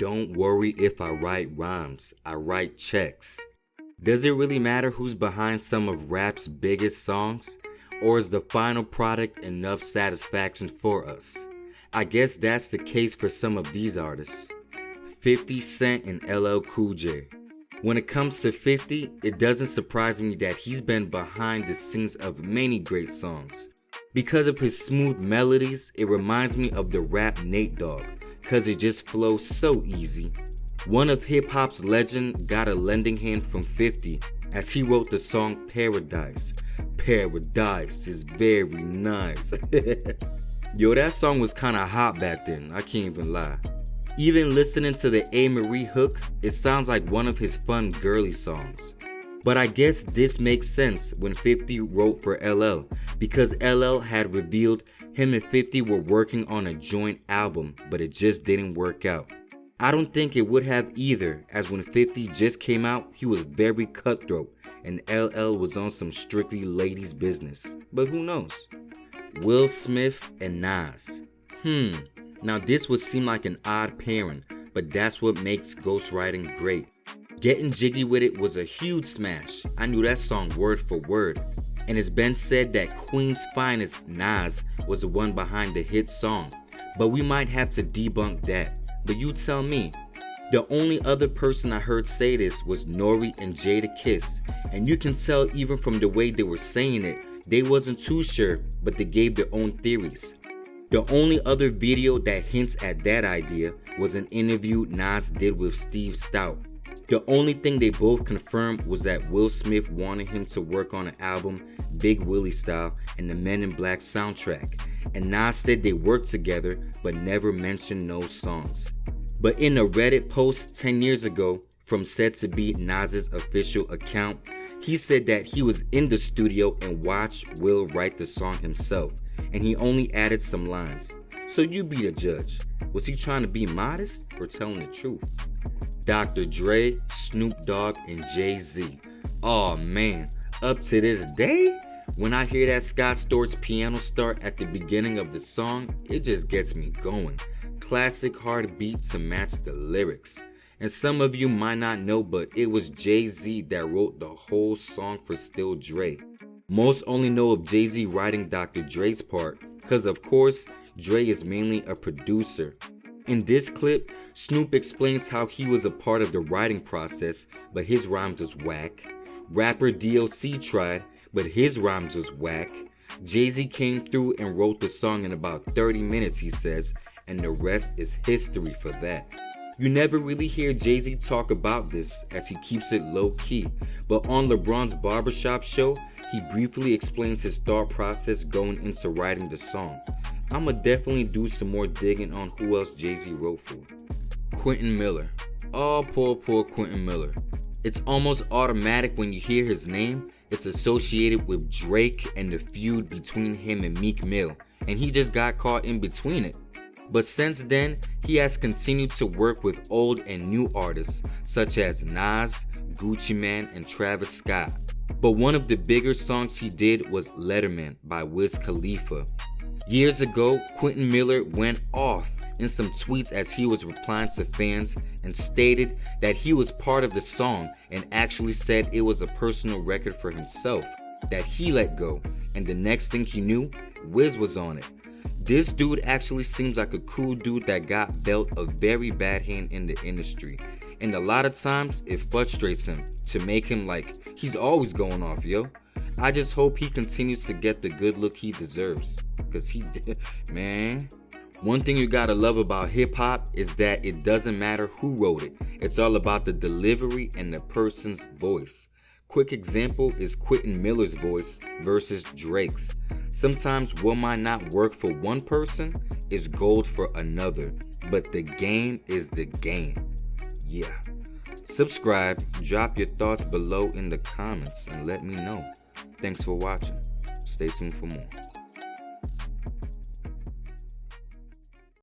Don't worry if I write rhymes, I write checks. Does it really matter who's behind some of rap's biggest songs? Or is the final product enough satisfaction for us? I guess that's the case for some of these artists. 50 Cent and LL Cool J. When it comes to 50, it doesn't surprise me that he's been behind the scenes of many great songs. Because of his smooth melodies, it reminds me of the rap Nate Dogg, cause it just flows so easy. One of hip-hop's legend got a lending hand from 50 as he wrote the song Paradise. Paradise is very nice. Yo, that song was kinda hot back then, I can't even lie. Even listening to the A. Marie hook, it sounds like one of his fun girly songs. But I guess this makes sense when 50 wrote for LL, because LL had revealed him and 50 were working on a joint album, but it just didn't work out. I don't think it would have either, as when 50 just came out, he was very cutthroat, and LL was on some strictly ladies' business. But who knows? Will Smith and Nas. Now this would seem like an odd pairing, but that's what makes ghostwriting great. Getting Jiggy With It was a huge smash. I knew that song word for word. And it's been said that Queen's finest, Nas, was the one behind the hit song. But we might have to debunk that. But you tell me. The only other person I heard say this was Nori and Jadakiss. And you can tell even from the way they were saying it, they wasn't too sure, but they gave their own theories. The only other video that hints at that idea was an interview Nas did with Steve Stout. The only thing they both confirmed was that Will Smith wanted him to work on an album, Big Willie style, and the Men in Black soundtrack. And Nas said they worked together, but never mentioned no songs. But in a Reddit post 10 years ago, from said to be Nas's official account, he said that he was in the studio and watched Will write the song himself, and he only added some lines. So you be the judge. Was he trying to be modest or telling the truth? Dr. Dre, Snoop Dogg, and JayZ. Oh man, up to this day, when I hear that Scott Storch's piano start at the beginning of the song, it just gets me going. Classic hard beat to match the lyrics. And some of you might not know, but it was JayZ that wrote the whole song for Still Dre. Most only know of JayZ writing Dr. Dre's part, cause of course, Dre is mainly a producer. In this clip, Snoop explains how he was a part of the writing process, but his rhymes was whack. Rapper DOC tried, but his rhymes was whack. JayZ came through and wrote the song in about 30 minutes, he says, and the rest is history for that. You never really hear JayZ talk about this, as he keeps it low-key, but on LeBron's Barbershop show, he briefly explains his thought process going into writing the song. I'ma definitely do some more digging on who else JayZ wrote for. Quentin Miller. Oh, poor Quentin Miller. It's almost automatic when you hear his name. It's associated with Drake and the feud between him and Meek Mill, and he just got caught in between it. But since then, he has continued to work with old and new artists such as Nas, Gucci Mane, and Travis Scott. But one of the bigger songs he did was Letterman by Wiz Khalifa. Years ago, Quentin Miller went off in some tweets as he was replying to fans and stated that he was part of the song and actually said it was a personal record for himself that he let go, and the next thing he knew, Wiz was on it. This dude actually seems like a cool dude that got dealt a very bad hand in the industry, and a lot of times it frustrates him to make him like he's always going off, yo. I just hope he continues to get the good look he deserves, cause he did, man. One thing you gotta love about hip hop is that it doesn't matter who wrote it. It's all about the delivery and the person's voice. Quick example is Quentin Miller's voice versus Drake's. Sometimes what might not work for one person is gold for another, but the game is the game. Yeah. Subscribe, drop your thoughts below in the comments, and let me know. Thanks for watching. Stay tuned for more.